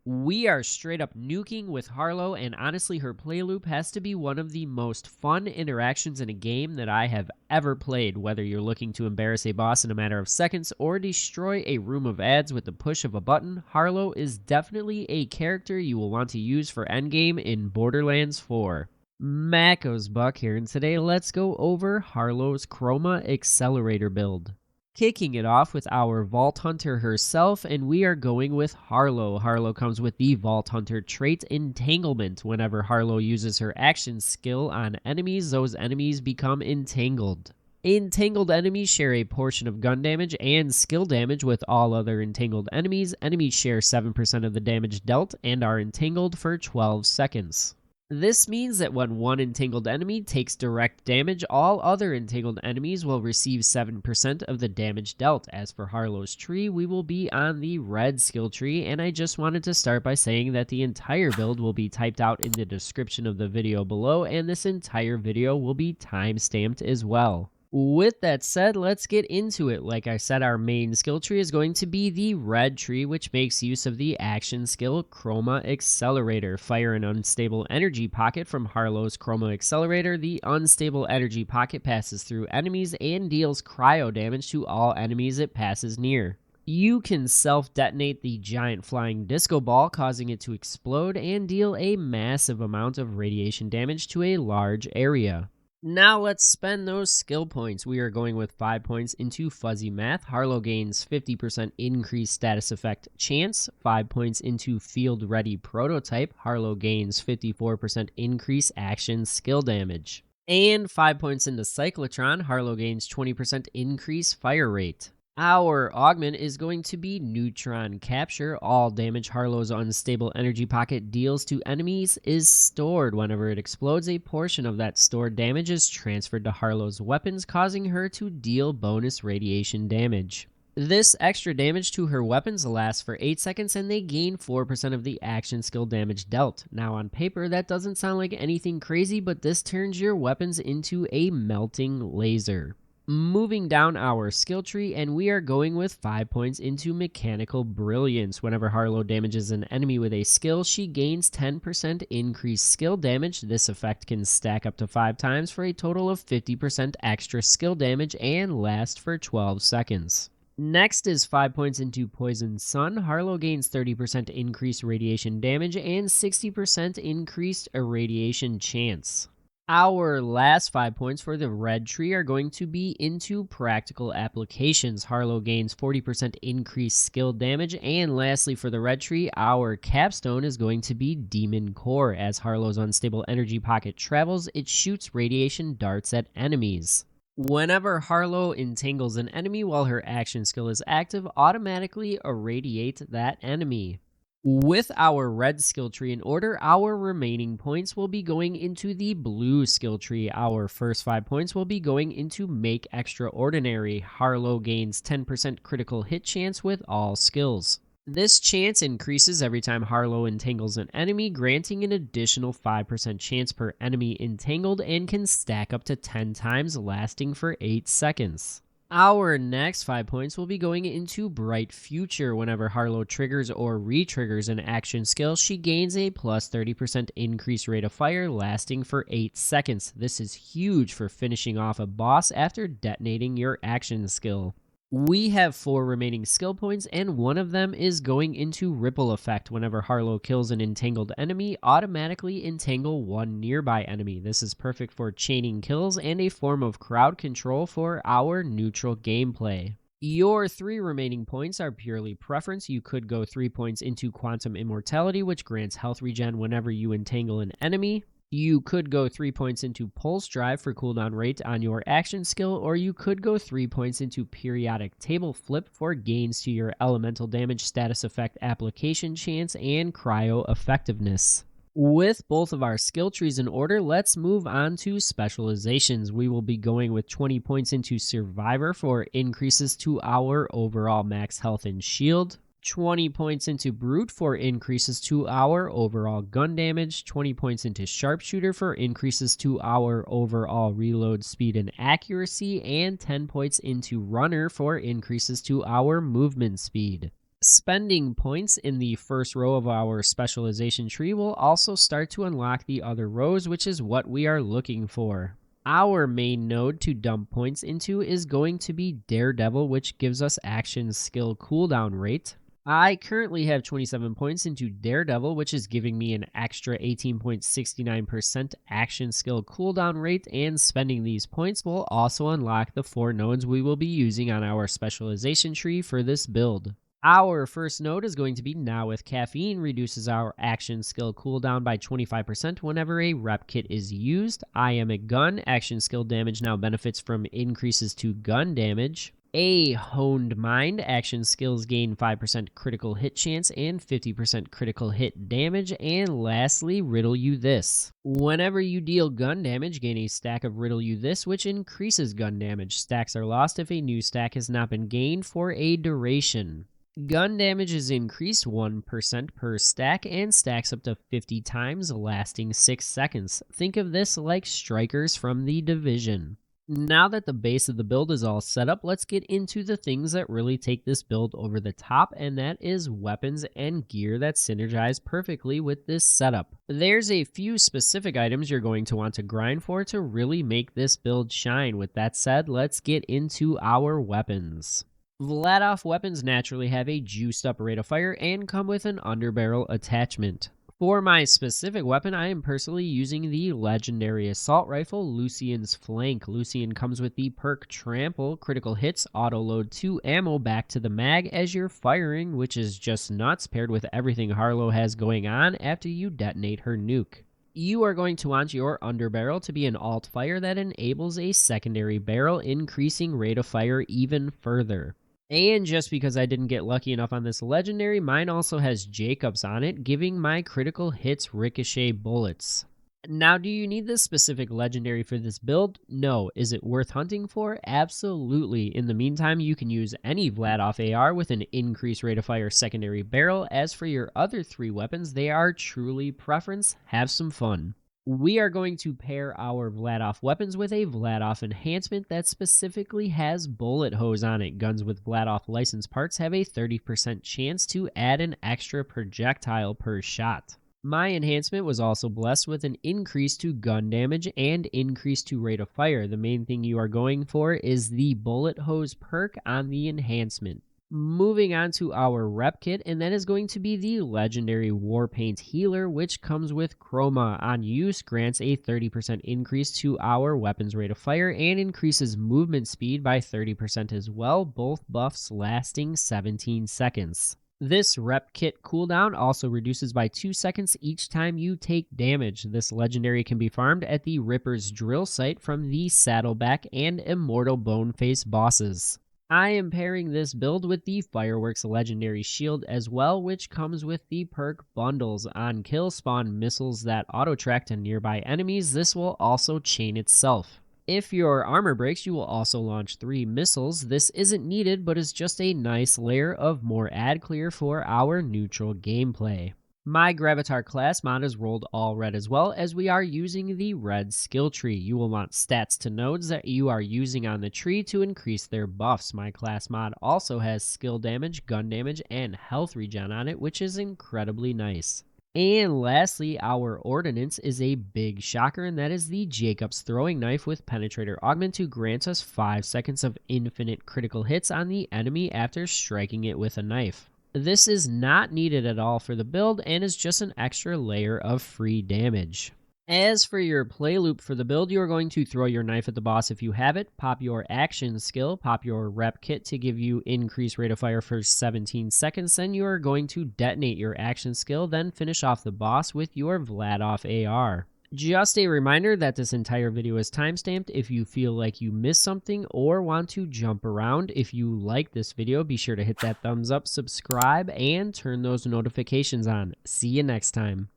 We are straight up nuking with Harlowe, and honestly, her play loop has to be one of the most fun interactions in a game that I have ever played, whether you're looking to embarrass a boss in a matter of seconds or destroy a room of ads with the push of a button. Harlowe is definitely a character you will want to use for Endgame in Borderlands 4. Mako's Buck here, and today let's go over Harlowe's Chroma Accelerator build. Kicking it off with our Vault Hunter herself, and we are going with Harlowe. Harlowe comes with the Vault Hunter trait Entanglement. Whenever Harlowe uses her action skill on enemies, those enemies become entangled. Entangled enemies share a portion of gun damage and skill damage with all other entangled enemies. Enemies share 7% of the damage dealt and are entangled for 12 seconds. This means that when one entangled enemy takes direct damage, all other entangled enemies will receive 7% of the damage dealt. As for Harlowe's tree, we will be on the red skill tree, and I just wanted to start by saying that the entire build will be typed out in the description of the video below, and this entire video will be time-stamped as well. With that said, let's get into it. Like I said, our main skill tree is going to be the red tree, which makes use of the action skill Chroma Accelerator. Fire an unstable energy pocket from Harlowe's Chroma Accelerator. The unstable energy pocket passes through enemies and deals cryo damage to all enemies it passes near. You can self-detonate the giant flying disco ball, causing it to explode and deal a massive amount of radiation damage to a large area. Now let's spend those skill points. We are going with 5 points into Fuzzy Math. Harlowe gains 50% increased status effect chance. 5 points into Field Ready Prototype. Harlowe gains 54% increased action skill damage. And 5 points into Cyclotron. Harlowe gains 20% increased fire rate. Our augment is going to be Neutron Capture. All damage Harlowe's unstable energy pocket deals to enemies is stored. Whenever it explodes, a portion of that stored damage is transferred to Harlowe's weapons, causing her to deal bonus radiation damage. This extra damage to her weapons lasts for 8 seconds, and they gain 4% of the action skill damage dealt. Now on paper, that doesn't sound like anything crazy, but this turns your weapons into a melting laser. Moving down our skill tree, and we are going with 5 points into Mechanical Brilliance. Whenever Harlowe damages an enemy with a skill, she gains 10% increased skill damage. This effect can stack up to 5 times for a total of 50% extra skill damage and last for 12 seconds. Next is 5 points into Poison Sun. Harlowe gains 30% increased radiation damage and 60% increased irradiation chance. Our last 5 points for the red tree are going to be into Practical Applications. Harlowe gains 40% increased skill damage. And lastly, for the red tree, our capstone is going to be Demon Core. As Harlowe's unstable energy pocket travels, it shoots radiation darts at enemies. Whenever Harlowe entangles an enemy while her action skill is active, automatically irradiate that enemy. With our red skill tree in order, our remaining points will be going into the blue skill tree. Our first 5 points will be going into Make Extraordinary. Harlowe gains 10% critical hit chance with all skills. This chance increases every time Harlowe entangles an enemy, granting an additional 5% chance per enemy entangled, and can stack up to 10 times, lasting for 8 seconds. Our next 5 points will be going into Bright Future. Whenever Harlowe triggers or re-triggers an action skill, she gains a plus 30% increased rate of fire, lasting for 8 seconds. This is huge for finishing off a boss after detonating your action skill. We have 4 remaining skill points, and one of them is going into Ripple Effect. Whenever Harlowe kills an entangled enemy, automatically entangle one nearby enemy. This is perfect for chaining kills and a form of crowd control for our neutral gameplay. Your 3 remaining points are purely preference. You could go 3 points into Quantum Immortality, which grants health regen whenever you entangle an enemy. You could go 3 points into Pulse Drive for cooldown rate on your action skill, or you could go 3 points into Periodic Table Flip for gains to your elemental damage status effect application chance and cryo effectiveness. With both of our skill trees in order, let's move on to specializations. We will be going with 20 points into Survivor for increases to our overall max health and shield. 20 points into Brute for increases to our overall gun damage, 20 points into Sharpshooter for increases to our overall reload speed and accuracy, and 10 points into Runner for increases to our movement speed. Spending points in the first row of our specialization tree will also start to unlock the other rows, which is what we are looking for. Our main node to dump points into is going to be Daredevil, which gives us action skill cooldown rate. I currently have 27 points into Daredevil, which is giving me an extra 18.69% action skill cooldown rate, and spending these points will also unlock the 4 nodes we will be using on our specialization tree for this build. Our first node is going to be Now with Caffeine, reduces our action skill cooldown by 25% whenever a rep kit is used. I Am a Gun, action skill damage now benefits from increases to gun damage. A Honed Mind, action skills gain 5% critical hit chance and 50% critical hit damage. And lastly, Riddle You This. Whenever you deal gun damage, gain a stack of Riddle You This, which increases gun damage. Stacks are lost if a new stack has not been gained for a duration. Gun damage is increased 1% per stack and stacks up to 50 times, lasting 6 seconds. Think of this like strikers from the Division. Now that the base of the build is all set up, let's get into the things that really take this build over the top, and that is weapons and gear that synergize perfectly with this setup. There's a few specific items you're going to want to grind for to really make this build shine. With that said, let's get into our weapons. Vladhof weapons naturally have a juiced up rate of fire and come with an underbarrel attachment. For my specific weapon, I am personally using the legendary assault rifle, Lucian's Flank. Lucian comes with the perk Trample, critical hits, auto-load 2 ammo back to the mag as you're firing, which is just nuts paired with everything Harlowe has going on after you detonate her nuke. You are going to want your underbarrel to be an alt fire that enables a secondary barrel, increasing rate of fire even further. And just because I didn't get lucky enough on this legendary, mine also has Jacobs on it, giving my critical hits ricochet bullets. Now, do you need this specific legendary for this build? No. Is it worth hunting for? Absolutely. In the meantime, you can use any Vladhof AR with an increased rate of fire secondary barrel. As for your other 3 weapons, they are truly preference. Have some fun. We are going to pair our Vladhof weapons with a Vladhof enhancement that specifically has bullet hose on it. Guns with Vladhof license parts have a 30% chance to add an extra projectile per shot. My enhancement was also blessed with an increase to gun damage and increase to rate of fire. The main thing you are going for is the bullet hose perk on the enhancement. Moving on to our rep kit, and that is going to be the legendary Warpaint Healer, which comes with Chroma. On use, grants a 30% increase to our weapon's rate of fire and increases movement speed by 30% as well, both buffs lasting 17 seconds. This rep kit cooldown also reduces by 2 seconds each time you take damage. This legendary can be farmed at the Ripper's Drill site from the Saddleback and Immortal Boneface bosses. I am pairing this build with the Fireworks Legendary Shield as well, which comes with the perk Bundles. On kill, spawn missiles that auto-track to nearby enemies. This will also chain itself. If your armor breaks, you will also launch 3 missiles. This isn't needed, but is just a nice layer of more ad clear for our neutral gameplay. My Gravatar class mod is rolled all red as well, as we are using the red skill tree. You will want stats to nodes that you are using on the tree to increase their buffs. My class mod also has skill damage, gun damage, and health regen on it, which is incredibly nice. And lastly, our ordnance is a big shocker, and that is the Jacobs throwing knife with penetrator augment to grant us 5 seconds of infinite critical hits on the enemy after striking it with a knife. This is not needed at all for the build and is just an extra layer of free damage. As for your play loop for the build, you are going to throw your knife at the boss if you have it, pop your action skill, pop your rep kit to give you increased rate of fire for 17 seconds, then you are going to detonate your action skill, then finish off the boss with your Vladhof AR. Just a reminder that this entire video is timestamped if you feel like you missed something or want to jump around. If you like this video, be sure to hit that thumbs up, subscribe, and turn those notifications on. See you next time.